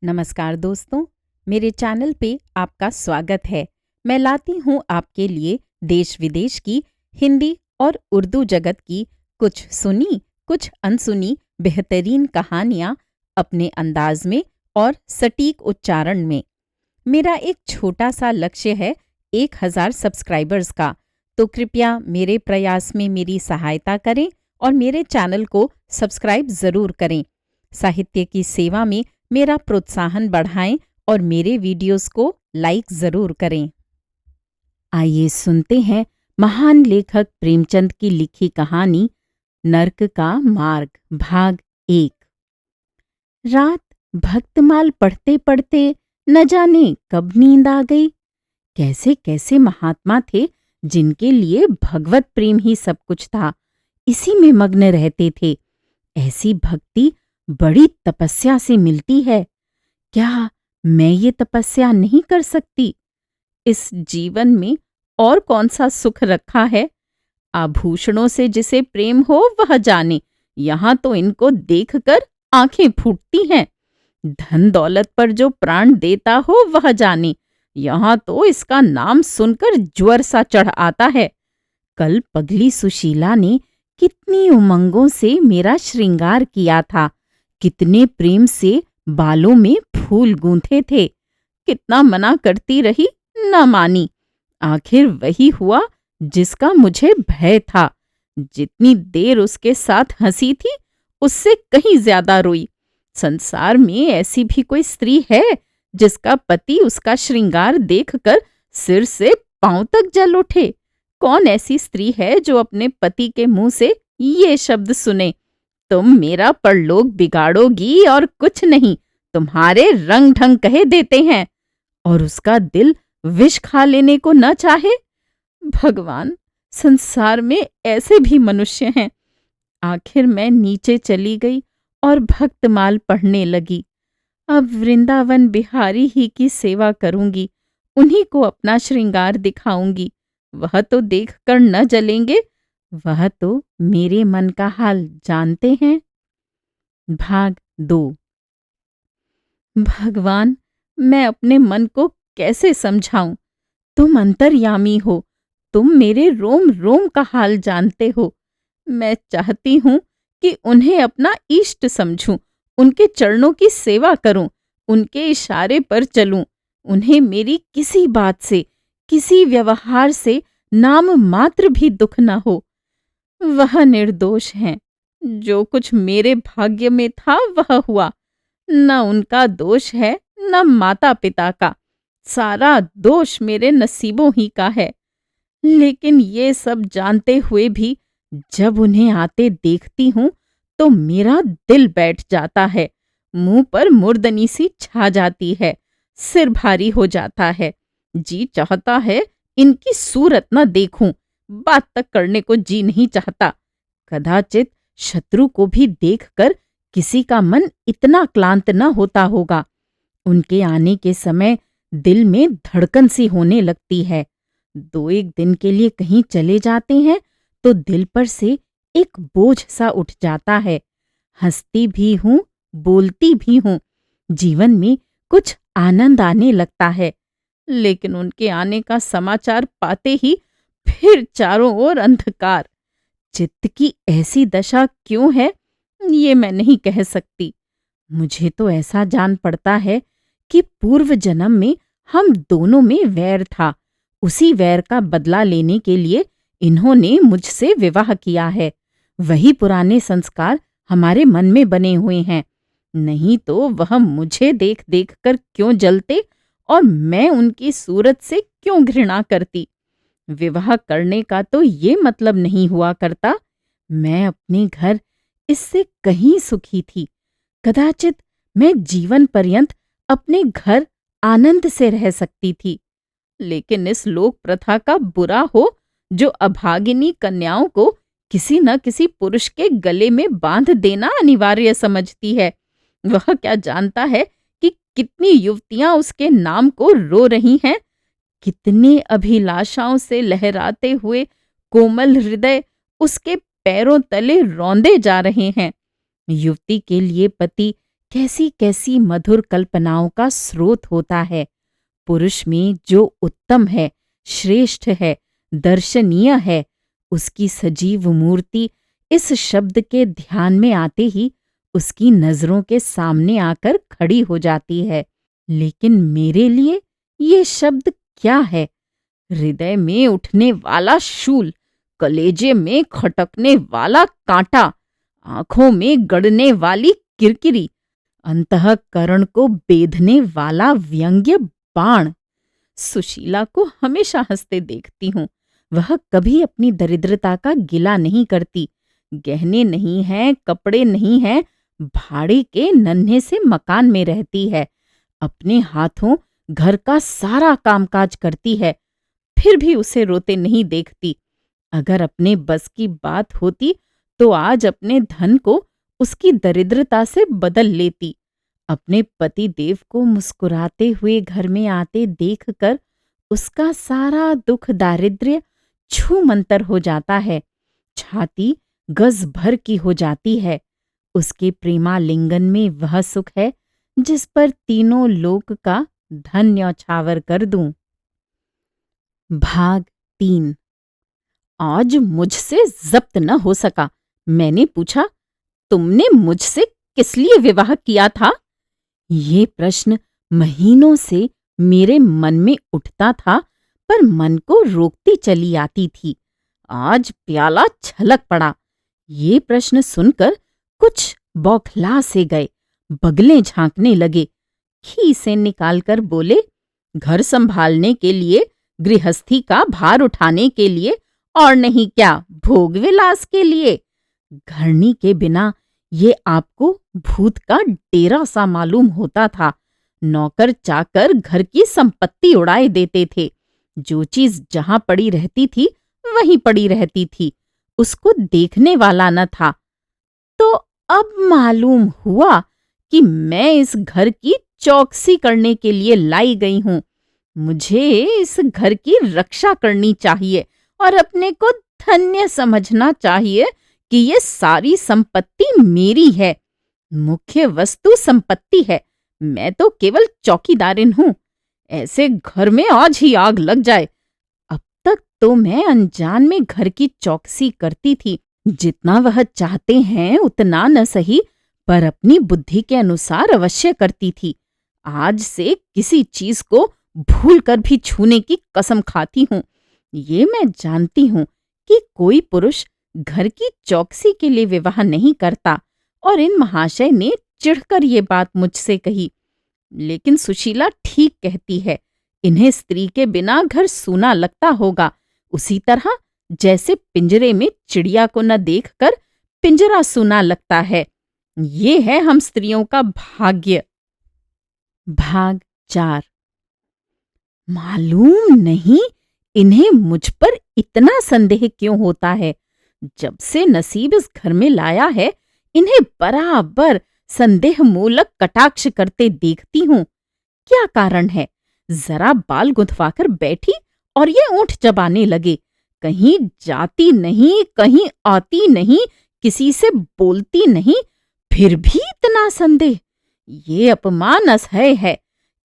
नमस्कार दोस्तों, मेरे चैनल पे आपका स्वागत है। मैं लाती हूँ आपके लिए देश विदेश की हिंदी और उर्दू जगत की कुछ सुनी, कुछ अनसुनी बेहतरीन कहानियाँ अपने अंदाज में और सटीक उच्चारण में। मेरा एक छोटा सा लक्ष्य है 1000 सब्सक्राइबर्स का, तो कृपया मेरे प्रयास में मेरी सहायता करें और मेरे चैनल को सब्सक्राइब ज़रूर करें। साहित्य की सेवा में मेरा प्रोत्साहन बढ़ाएं और मेरे वीडियोस को लाइक ज़रूर करें। आइए सुनते हैं महान लेखक प्रेमचंद की लिखी कहानी नर्क का मार्ग, भाग 1। रात भक्तमाल पढ़ते पढ़ते न जाने कब नींद आ गई। कैसे कैसे महात्मा थे जिनके लिए भगवत प्रेम ही सब कुछ था, इसी में मग्न रहते थे। ऐसी भक्ति बड़ी तपस्या से मिलती है। क्या मैं ये तपस्या नहीं कर सकती? इस जीवन में और कौन सा सुख रखा है? आभूषणों से जिसे प्रेम हो वह जाने, यहाँ तो इनको देखकर आंखें फूटती हैं। धन दौलत पर जो प्राण देता हो वह जाने, यहाँ तो इसका नाम सुनकर ज्वर सा चढ़ आता है। कल पगली सुशीला ने कितनी उमंगों से मेरा श्रृंगार किया था, कितने प्रेम से बालों में फूल गूंथे थे। कितना मना करती रही, न मानी। आखिर वही हुआ जिसका मुझे भय था। जितनी देर उसके साथ हंसी थी, उससे कहीं ज्यादा रोई। संसार में ऐसी भी कोई स्त्री है जिसका पति उसका श्रृंगार देखकर सिर से पांव तक जल उठे? कौन ऐसी स्त्री है जो अपने पति के मुंह से ये शब्द सुने, तुम मेरा परलोक बिगाड़ोगी और कुछ नहीं, तुम्हारे रंग ढंग कहे देते हैं, और उसका दिल विष खा लेने को न चाहे? भगवान, संसार में ऐसे भी मनुष्य हैं। आखिर मैं नीचे चली गई और भक्तमाल पढ़ने लगी। अब वृंदावन बिहारी ही की सेवा करूंगी, उन्हीं को अपना श्रृंगार दिखाऊंगी। वह तो देखकर न जलेंगे, वह तो मेरे मन का हाल जानते हैं। भाग 2। भगवान, मैं अपने मन को कैसे समझाऊं? तुम अंतर्यामी हो, तुम मेरे रोम रोम का हाल जानते हो। मैं चाहती हूं कि उन्हें अपना इष्ट समझूं, उनके चरणों की सेवा करूं, उनके इशारे पर चलूं। उन्हें मेरी किसी बात से, किसी व्यवहार से नाम मात्र भी दुख न हो। वह निर्दोष हैं। जो कुछ मेरे भाग्य में था वह हुआ। न उनका दोष है, न माता पिता का। सारा दोष मेरे नसीबों ही का है। लेकिन ये सब जानते हुए भी जब उन्हें आते देखती हूँ तो मेरा दिल बैठ जाता है, मुंह पर मुर्दनी सी छा जाती है, सिर भारी हो जाता है। जी चाहता है इनकी सूरत न देखूं, बात तक करने को जी नहीं चाहता। कदाचित शत्रु को भी देखकर किसी का मन इतना क्लांत न होता होगा। उनके आने के समय दिल में धड़कन सी होने लगती है। 2-1 दिन के लिए कहीं चले जाते हैं तो दिल पर से एक बोझ सा उठ जाता है। हंसती भी हूँ, बोलती भी हूँ, जीवन में कुछ आनंद आने लगता है। लेकिन उनके आने का समाचार पाते ही फिर चारों ओर अंधकार। चित्त की ऐसी दशा क्यों है, ये मैं नहीं कह सकती। मुझे तो ऐसा जान पड़ता है कि पूर्व जन्म में हम दोनों में वैर था। उसी वैर का बदला लेने के लिए इन्होंने मुझसे विवाह किया है। वही पुराने संस्कार हमारे मन में बने हुए हैं। नहीं तो वह मुझे देख देख कर क्यों जलते और मैं उनकी सूरत से क्यों घृणा करती। विवाह करने का तो ये मतलब नहीं हुआ करता। मैं अपने घर इससे कहीं सुखी थी। कदाचित मैं जीवन पर्यंत अपने घर आनंद से रह सकती थी। लेकिन इस लोक प्रथा का बुरा हो जो अभागिनी कन्याओं को किसी न किसी पुरुष के गले में बांध देना अनिवार्य समझती है। वह क्या जानता है कि कितनी युवतियां उसके नाम को रो रही हैं, कितने अभिलाषाओं से लहराते हुए कोमल हृदय उसके पैरों तले रौंदे जा रहे हैं। युवती के लिए पति कैसी कैसी मधुर कल्पनाओं का स्रोत होता है। पुरुष में जो उत्तम है, श्रेष्ठ है, दर्शनीय है, उसकी सजीव मूर्ति इस शब्द के ध्यान में आते ही उसकी नजरों के सामने आकर खड़ी हो जाती है। लेकिन मेरे लिए ये शब्द क्या है? हृदय में उठने वाला शूल, कलेजे में खटकने वाला कांटा, आंखों में गड़ने वाली किरकिरी, अंतःकरण को बेधने वाला व्यंग्य बाण। सुशीला को हमेशा हंसते देखती हूँ। वह कभी अपनी दरिद्रता का गिला नहीं करती। गहने नहीं हैं, कपड़े नहीं हैं, भाड़े के नन्हे से मकान में रहती है। अपने हाथों घर का सारा कामकाज करती है, फिर भी उसे रोते नहीं देखती। अगर अपने बस की बात होती तो आज अपने धन को उसकी दरिद्रता से बदल लेती। अपने पति देव को मुस्कुराते हुए घर में आते देखकर उसका सारा दुख दारिद्र्य छूमंतर हो जाता है। छाती गज भर की हो जाती है। उसके प्रेमालिंगन में वह सुख है जिस पर तीनों लोक का धन न्यौछावर कर दूं। भाग 3। आज मुझसे जब्त न हो सका। मैंने पूछा, तुमने मुझसे किस लिए विवाह किया था? ये प्रश्न महीनों से मेरे मन में उठता था, पर मन को रोकती चली आती थी। आज प्याला छलक पड़ा। ये प्रश्न सुनकर कुछ बौखला से गए, बगलें झांकने लगे। खीसें निकालकर बोले, घर संभालने के लिए, गृहस्थी का भार उठाने के लिए, और नहीं क्या भोग विलास के लिए। घरनी के बिना ये आपको भूत का डेरा सा मालूम होता था। नौकर चाकर घर की संपत्ति उड़ाए देते थे। जो चीज जहां पड़ी रहती थी वहीं पड़ी रहती थी, उसको देखने वाला न था। तो अब मालूम हुआ कि मैं इस घर की चौकसी करने के लिए लाई गई हूं। मुझे इस घर की रक्षा करनी चाहिए और अपने को धन्य समझना चाहिए कि ये सारी संपत्ति मेरी है। मुख्य वस्तु संपत्ति है, मैं तो केवल चौकीदारिन हूं। ऐसे घर में आज ही आग लग जाए। अब तक तो मैं अनजान में घर की चौकसी करती थी। जितना वह चाहते हैं उतना न सही, पर अपनी बुद्धि के अनुसार अवश्य करती थी। आज से किसी चीज को भूल कर भी छूने की कसम खाती हूँ। ये मैं जानती हूँ कि कोई पुरुष घर की चौकसी के लिए विवाह नहीं करता, और इन महाशय ने चिढ़कर ये बात मुझसे कही। लेकिन सुशीला ठीक कहती है। इन्हें स्त्री के बिना घर सूना लगता होगा, उसी तरह जैसे पिंजरे में चिड़िया को न देखकर पिंजरा सूना लगता है। ये है हम स्त्रियों का भाग्य। भाग 4। मालूम नहीं इन्हें मुझ पर इतना संदेह क्यों होता है। जब से नसीब इस घर में लाया है, इन्हें बराबर संदेह मूलक कटाक्ष करते देखती हूँ। क्या कारण है? जरा बाल गुंथवाकर बैठी और ये ऊँट चबाने लगे। कहीं जाती नहीं, कहीं आती नहीं, किसी से बोलती नहीं, फिर भी इतना संदेह। ये अपमान असह्य है।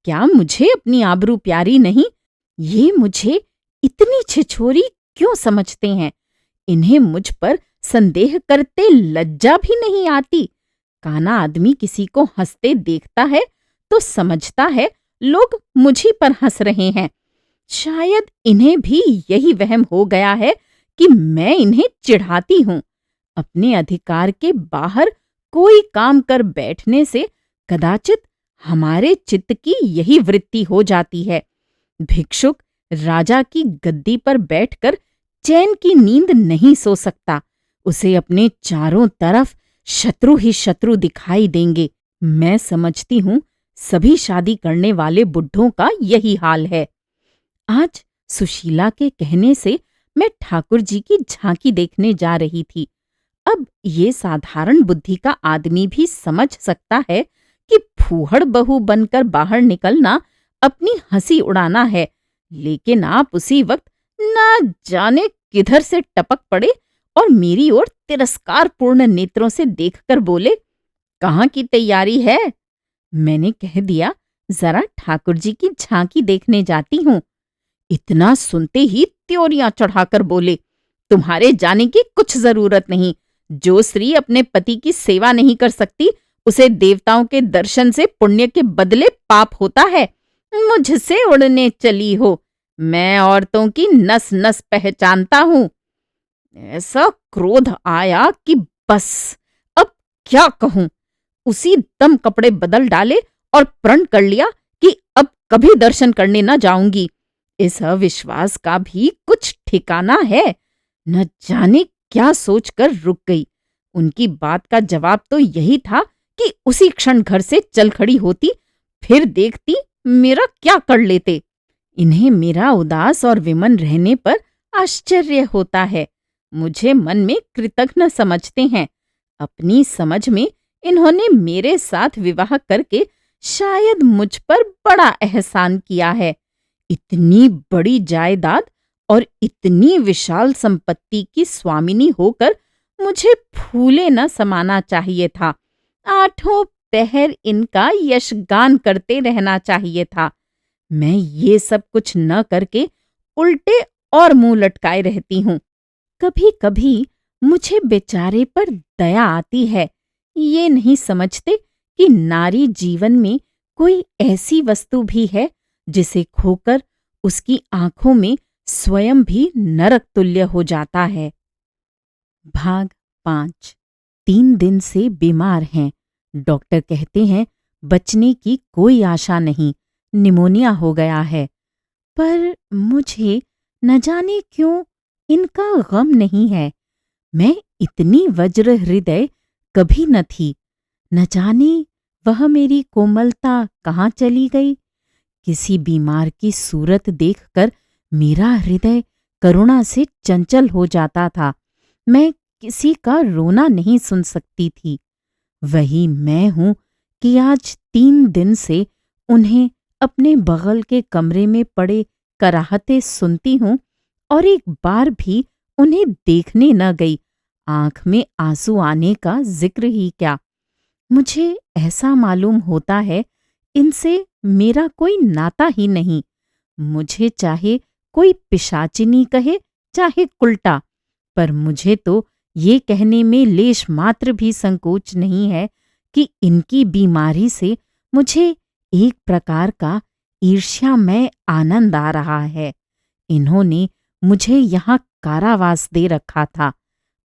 क्या मुझे अपनी आबरू प्यारी नहीं? ये मुझे इतनी छिछोरी क्यों समझते हैं? इन्हें मुझ पर संदेह करते लज्जा भी नहीं आती। काना आदमी किसी को हंसते देखता है तो समझता है लोग मुझी पर हंस रहे हैं। शायद इन्हें भी यही वहम हो गया है कि मैं इन्हें चिढ़ाती हूँ। अपने अधिकार के बाहर कोई काम कर बैठने से कदाचित हमारे चित्त की यही वृत्ति हो जाती है। भिक्षुक राजा की गद्दी पर बैठकर चैन की नींद नहीं सो सकता। उसे अपने चारों तरफ शत्रु ही शत्रु दिखाई देंगे। मैं समझती हूँ सभी शादी करने वाले बुढ़ों का यही हाल है। आज सुशीला के कहने से मैं ठाकुर जी की झांकी देखने जा रही थी। अब ये साधारण बुद्धि का आदमी भी समझ सकता है कि फूहड़ बहू बनकर बाहर निकलना अपनी हंसी उड़ाना है। लेकिन आप उसी वक्त न जाने किधर से टपक पड़े और मेरी ओर तिरस्कारपूर्ण नेत्रों से देखकर बोले, कहाँ की तैयारी है? मैंने कह दिया, जरा ठाकुर जी की झांकी देखने जाती हूँ। इतना सुनते ही त्योरियां चढ़ाकर बोले, तुम्हारे जाने की कुछ जरूरत नहीं। जो स्त्री अपने पति की सेवा नहीं कर सकती, उसे देवताओं के दर्शन से पुण्य के बदले पाप होता है। मुझसे उड़ने चली हो। मैं औरतों की नस नस पहचानता हूं। ऐसा क्रोध आया कि बस, अब क्या कहूं। उसी दम कपड़े बदल डाले और प्रण कर लिया कि अब कभी दर्शन करने न जाऊंगी। इस अविश्वास का भी कुछ ठिकाना है। न जाने क्या सोचकर रुक गई। उनकी बात का जवाब तो यही था कि उसी क्षण घर से चल खड़ी होती, फिर देखती मेरा क्या कर लेते। इन्हें मेरा उदास और विमन रहने पर आश्चर्य होता है। मुझे मन में कृतघ्न समझते हैं। अपनी समझ में इन्होंने मेरे साथ विवाह करके शायद मुझ पर बड़ा एहसान किया है। इतनी बड़ी जायदाद और इतनी विशाल संपत्ति की स्वामिनी होकर मुझे फूले न समाना चाहिए था। आठों पहर इनका यशगान करते रहना चाहिए था। मैं ये सब कुछ न करके उल्टे और मुंह लटकाए रहती हूँ। कभी कभी मुझे बेचारे पर दया आती है। ये नहीं समझते कि नारी जीवन में कोई ऐसी वस्तु भी है जिसे खोकर उसकी आंखों में स्वयं भी नरक तुल्य हो जाता है। भाग 5। 3 दिन से बीमार हैं। डॉक्टर कहते हैं बचने की कोई आशा नहीं, निमोनिया हो गया है। पर मुझे न जाने क्यों इनका गम नहीं है। मैं इतनी वज्र हृदय कभी न थी। न जाने वह मेरी कोमलता कहाँ चली गई। किसी बीमार की सूरत देखकर मेरा हृदय करुणा से चंचल हो जाता था। मैं किसी का रोना नहीं सुन सकती थी। वही मैं हूं कि आज 3 दिन से उन्हें अपने बगल के कमरे में पड़े कराहते सुनती हूं और एक बार भी उन्हें देखने न गई। आंख में आंसू आने का जिक्र ही क्या। मुझे ऐसा मालूम होता है इनसे मेरा कोई नाता ही नहीं। मुझे चाहे कोई पिशाचिनी कहे चाहे उल्टा, पर मुझे तो ये कहने में लेश मात्र भी संकोच नहीं है कि इनकी बीमारी से मुझे एक प्रकार का ईर्ष्यामय आनंद आ रहा है। इन्होंने मुझे यहाँ कारावास दे रखा था।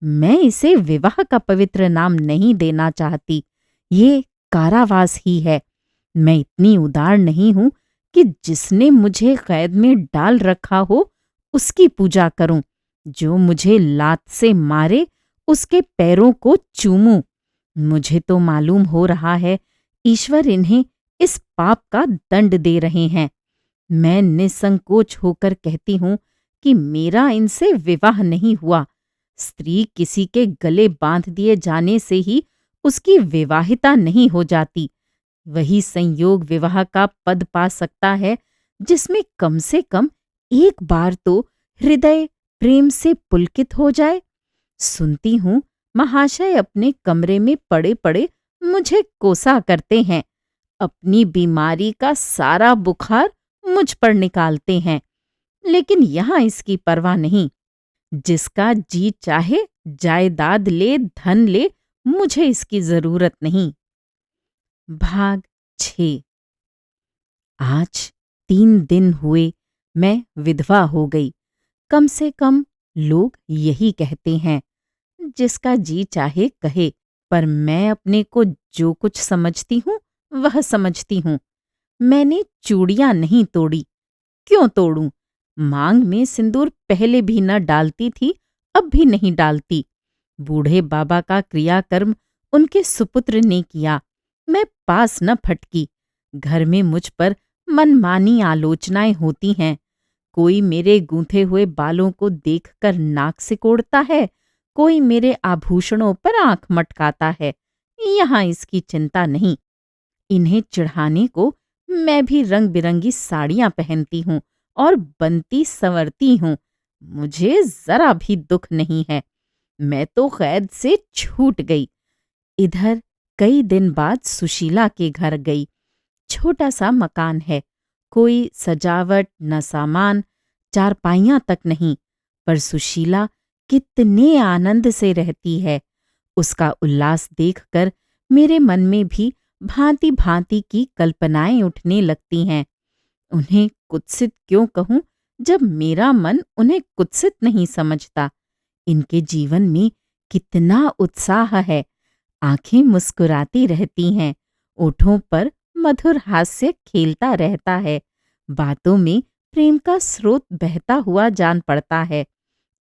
मैं इसे विवाह का पवित्र नाम नहीं देना चाहती। ये कारावास ही है। मैं इतनी उदार नहीं हूं कि जिसने मुझे कैद में डाल रखा हो उसकी पूजा करूं। जो मुझे लात से मारे उसके पैरों को चूमूं। मुझे तो मालूम हो रहा है ईश्वर इन्हें इस पाप का दंड दे रहे हैं। मैं निसंकोच होकर कहती हूं कि मेरा इनसे विवाह नहीं हुआ। स्त्री किसी के गले बांध दिए जाने से ही उसकी विवाहिता नहीं हो जाती। वही संयोग विवाह का पद पा सकता है जिसमें कम से कम एक बार तो हृदय प्रेम से पुलकित हो जाए। सुनती हूँ महाशय अपने कमरे में पड़े पड़े मुझे कोसा करते हैं। अपनी बीमारी का सारा बुखार मुझ पर निकालते हैं, लेकिन यहाँ इसकी परवाह नहीं। जिसका जी चाहे जायदाद ले, धन ले, मुझे इसकी जरूरत नहीं। भाग 6। आज 3 दिन हुए मैं विधवा हो गई। कम से कम लोग यही कहते हैं। जिसका जी चाहे कहे, पर मैं अपने को जो कुछ समझती हूँ वह समझती हूँ। मैंने चूड़ियां नहीं तोड़ी। क्यों तोड़ूं? मांग में सिंदूर पहले भी न डालती थी, अब भी नहीं डालती। बूढ़े बाबा का क्रियाकर्म उनके सुपुत्र ने किया। मैं पास न फटकी। घर में मुझ पर मनमानी आलोचनाएं होती हैं। कोई मेरे गूंथे हुए बालों को देखकर नाक सिकोड़ता है, कोई मेरे आभूषणों पर आंख मटकाता है। यहाँ इसकी चिंता नहीं। इन्हें चिढ़ाने को मैं भी रंग बिरंगी साड़ियां पहनती हूँ और बनती संवरती हूँ। मुझे जरा भी दुख नहीं है। मैं तो कैद से छूट गई। इधर कई दिन बाद सुशीला के घर गई। छोटा सा मकान है, कोई सजावट न सामान, चारपाइयां तक नहीं, पर सुशीला कितने आनंद से रहती है। उसका उल्लास देखकर मेरे मन में भी भांति भांति की कल्पनाएं उठने लगती हैं। उन्हें कुत्सित क्यों कहूं, जब मेरा मन उन्हें कुत्सित नहीं समझता। इनके जीवन में कितना उत्साह है, आंखें मुस्कुराती रहती हैं, ओठों पर मधुर हास्य खेलता रहता है, बातों में प्रेम का स्रोत बहता हुआ जान पड़ता है।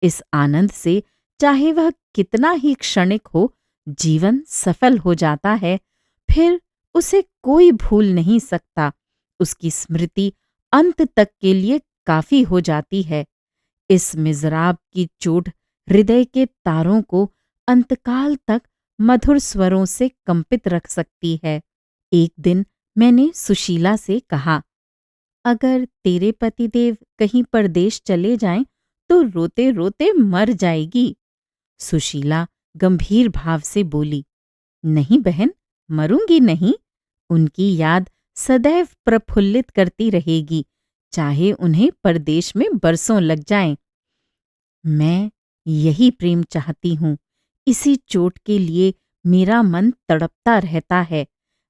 इस आनंद से चाहे वह कितना ही क्षणिक हो, जीवन सफल हो जाता है। फिर उसे कोई भूल नहीं सकता। उसकी स्मृति अंत तक के लिए काफी हो जाती है। इस मिज़राब की चोट हृदय के तारों को अंतकाल तक मधुर स्वरों से कंपित रख सकती है। एक दिन मैंने सुशीला से कहा, अगर तेरे पतिदेव कहीं परदेश चले जाएं तो रोते रोते मर जाएगी। सुशीला गंभीर भाव से बोली, नहीं बहन, मरूंगी नहीं। उनकी याद सदैव प्रफुल्लित करती रहेगी, चाहे उन्हें परदेश में बरसों लग जाएं। मैं यही प्रेम चाहती हूँ। इसी चोट के लिए मेरा मन तड़पता रहता है।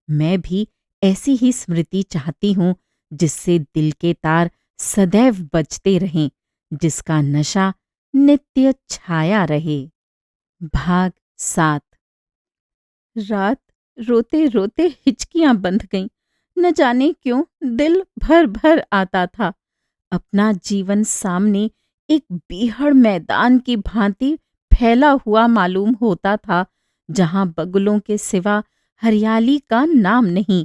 मैं भी ऐसी ही स्मृति चाहती हूँ, जिससे दिल के तार सदैव बजते रहें, जिसका नशा नित्य छाया रहे। भाग 7। रात रोते रोते हिचकियां बंध गईं। न जाने क्यों दिल भर भर आता था। अपना जीवन सामने एक बीहड़ मैदान की भांति फैला हुआ मालूम होता था, जहां बगुलों के सिवा हरियाली का नाम नहीं।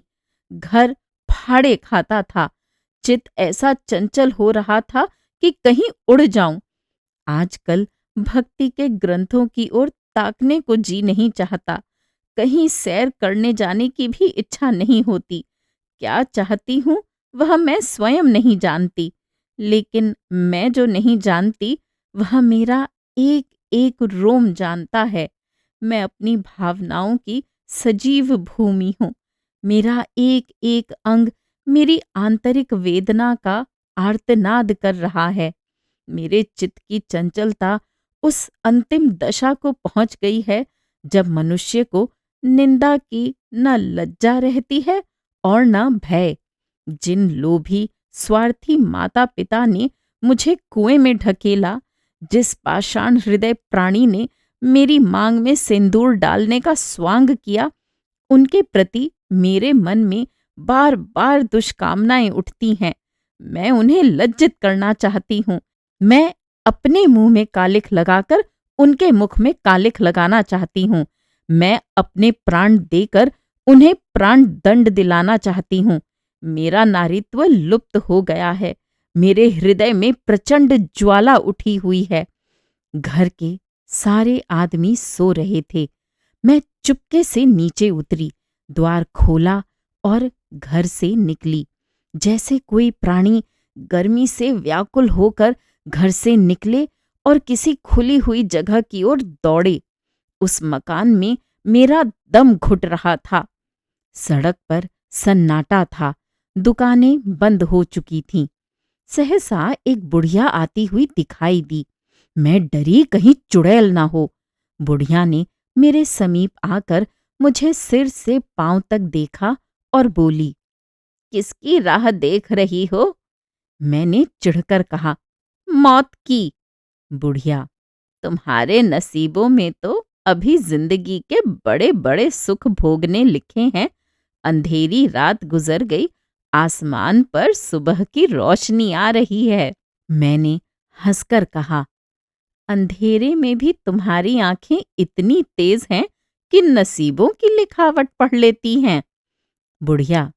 घर फाड़े खाता था। चित्त ऐसा चंचल हो रहा था कि कहीं उड़ जाऊं। आजकल भक्ति के ग्रंथों की ओर ताकने को जी नहीं चाहता। कहीं सैर करने जाने की भी इच्छा नहीं होती। क्या चाहती हूँ वह मैं स्वयं नहीं जानती, लेकिन मैं जो नहीं जानती वह मेरा एक एक रोम जानता है। मैं अपनी भावनाओं की सजीव भूमि हूँ। मेरा एक एक अंग मेरी आंतरिक वेदना का आर्तनाद कर रहा है। मेरे चित्त की चंचलता उस अंतिम दशा को पहुंच गई है, जब मनुष्य को निंदा की न लज्जा रहती है और न भय। जिन लोभी स्वार्थी माता पिता ने मुझे कुएं में ढकेला, जिस पाषाण हृदय प्राणी ने मेरी मांग में सिंदूर डालने का स्वांग किया, उनके प्रति मेरे मन में बार बार दुष्कामनाएं उठती हैं। मैं उन्हें लज्जित करना चाहती हूँ। मैं अपने मुंह में कालिख लगाकर उनके मुख में कालिख लगाना चाहती हूँ। मैं अपने प्राण देकर उन्हें प्राण दंड दिलाना चाहती हूँ। मेरा नारीत्व लुप्त हो गया है। मेरे हृदय में प्रचंड ज्वाला उठी हुई है। घर के सारे आदमी सो रहे थे। मैं चुपके से नीचे उतरी, द्वार खोला और घर से निकली। जैसे कोई प्राणी गर्मी से व्याकुल होकर घर से निकले और किसी खुली हुई जगह की ओर दौड़े। उस मकान में मेरा दम घुट रहा था। सड़क पर सन्नाटा था। दुकानें बंद हो चुकी थीं। सहसा एक बुढ़िया आती हुई दिखाई दी। मैं डरी कहीं चुड़ैल ना हो। बुढ़िया ने मेरे समीप आकर मुझे सिर से पांव तक देखा और बोली, किसकी राह देख रही हो? मैंने चिढ़कर कहा, मौत की। बुढ़िया, तुम्हारे नसीबों में तो अभी जिंदगी के बड़े बड़े सुख भोगने लिखे हैं। अंधेरी रात गुजर गई, आसमान पर सुबह की रोशनी आ रही है। मैंने हंसकर कहा, अंधेरे में भी तुम्हारी आंखें इतनी तेज हैं कि नसीबों की लिखावट पढ़ लेती हैं। बुढ़िया,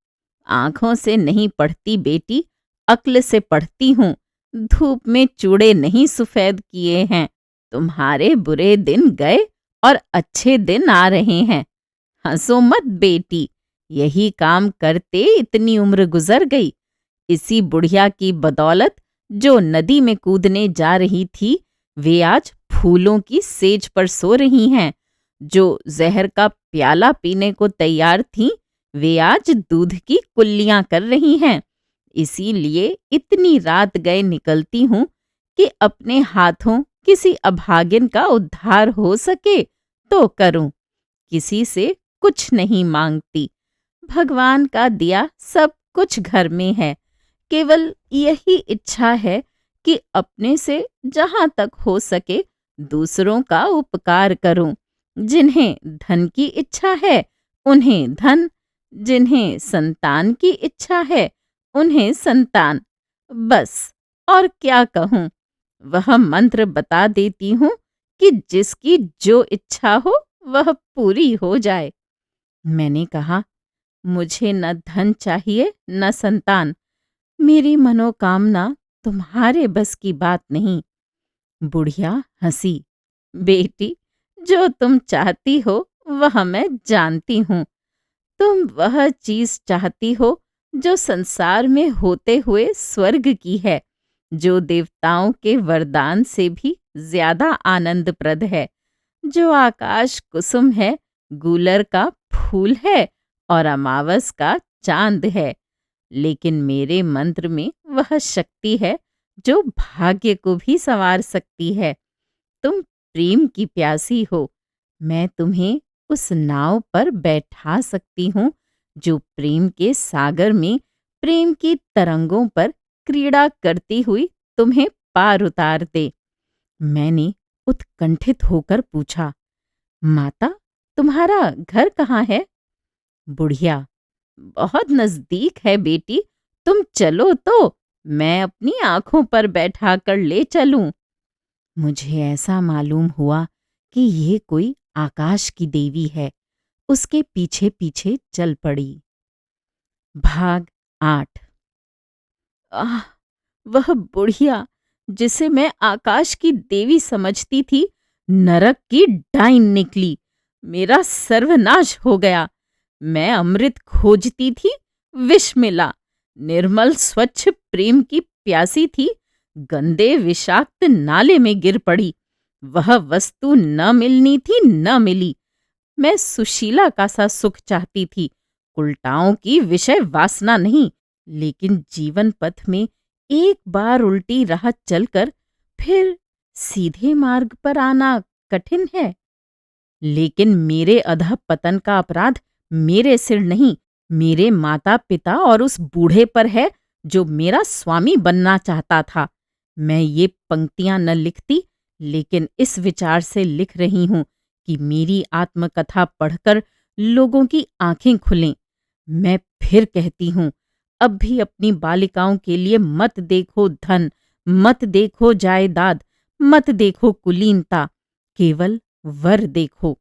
आंखों से नहीं पढ़ती बेटी, अक्ल से पढ़ती हूँ। धूप में चूड़े नहीं सफेद किए हैं। तुम्हारे बुरे दिन गए और अच्छे दिन आ रहे हैं। हंसो मत बेटी, यही काम करते इतनी उम्र गुजर गई। इसी बुढ़िया की बदौलत जो नदी में कूदने जा रही थी, वे आज फूलों की सेज पर सो रही हैं। जो जहर का प्याला पीने को तैयार थीं, वे आज दूध की कुल्लियां कर रही हैं। इसीलिए इतनी रात गए निकलती हूँ कि अपने हाथों किसी अभागिन का उद्धार हो सके तो करूं, किसी से कुछ नहीं मांगती। भगवान का दिया सब कुछ घर में है, केवल यही इच्छा है कि अपने से जहां तक हो सके दूसरों का उपकार करूं। जिन्हें धन की इच्छा है उन्हें धन, जिन्हें संतान की इच्छा है उन्हें संतान, बस और क्या कहूं। वह मंत्र बता देती हूँ कि जिसकी जो इच्छा हो वह पूरी हो जाए। मैंने कहा, मुझे न धन चाहिए न संतान, मेरी मनोकामना तुम्हारे बस की बात नहीं। बुढ़िया हंसी। बेटी, जो तुम चाहती हो वह मैं जानती हूँ। तुम वह चीज चाहती हो जो संसार में होते हुए स्वर्ग की है, जो देवताओं के वरदान से भी ज्यादा आनंदप्रद है, जो आकाश कुसुम है, गूलर का फूल है और अमावस का चांद है। लेकिन मेरे मंत्र में वह शक्ति है जो भाग्य को भी संवार सकती है। तुम प्रेम की प्यासी हो, मैं तुम्हें उस नाव पर बैठा सकती हूँ जो प्रेम के सागर में प्रेम की तरंगों पर क्रीड़ा करती हुई तुम्हें पार उतार दे। मैंने उत्कंठित होकर पूछा, माता, तुम्हारा घर कहाँ है? बुढ़िया, बहुत नजदीक है बेटी, तुम चलो तो मैं अपनी आंखों पर बैठा कर ले चलूं। मुझे ऐसा मालूम हुआ कि ये कोई आकाश की देवी है। उसके पीछे पीछे चल पड़ी। भाग 8। आह, वह बुढ़िया जिसे मैं आकाश की देवी समझती थी, नरक की डाइन निकली। मेरा सर्वनाश हो गया। मैं अमृत खोजती थी, विष मिला। निर्मल स्वच्छ प्रेम की प्यासी थी, गंदे विषाक्त नाले में गिर पड़ी। वह वस्तु न मिलनी थी न मिली। मैं सुशीला का सा सुख चाहती थी, उल्टाओं की विषय वासना नहीं। लेकिन जीवन पथ में एक बार उल्टी राह चलकर फिर सीधे मार्ग पर आना कठिन है। लेकिन मेरे अधःपतन का अपराध मेरे सिर नहीं, मेरे माता पिता और उस बूढ़े पर है जो मेरा स्वामी बनना चाहता था। मैं ये पंक्तियां न लिखती, लेकिन इस विचार से लिख रही हूं कि मेरी आत्मकथा पढ़कर लोगों की आंखें खुलें। मैं फिर कहती हूं, अब भी अपनी बालिकाओं के लिए मत देखो धन, मत देखो जायदाद, मत देखो कुलीनता, केवल वर देखो।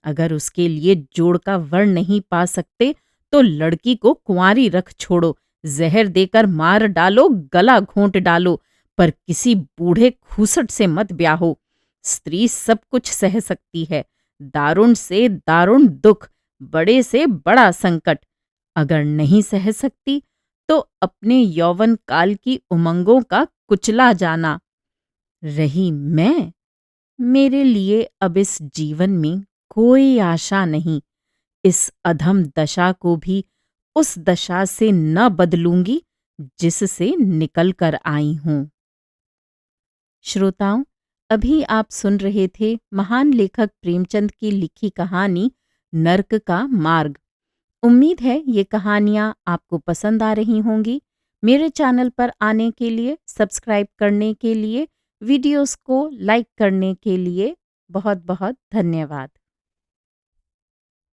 अगर उसके लिए जोड़ का वर नहीं पा सकते तो लड़की को कुंवारी रख छोड़ो, जहर देकर मार डालो, गला घोंट डालो, पर किसी बूढ़े खूसट से मत ब्याहो। स्त्री सब कुछ सह सकती है, दारुण से दारुण दुख, बड़े से बड़ा संकट। अगर नहीं सह सकती तो अपने यौवन काल की उमंगों का कुचला जाना। रही मैं, मेरे लिए अब इस जीवन में कोई आशा नहीं। इस अधम दशा को भी उस दशा से न बदलूंगी जिससे निकल कर आई हूं। श्रोताओं, अभी आप सुन रहे थे महान लेखक प्रेमचंद की लिखी कहानी नर्क का मार्ग। उम्मीद है ये कहानियाँ आपको पसंद आ रही होंगी। मेरे चैनल पर आने के लिए, सब्सक्राइब करने के लिए, वीडियोस को लाइक करने के लिए बहुत बहुत धन्यवाद।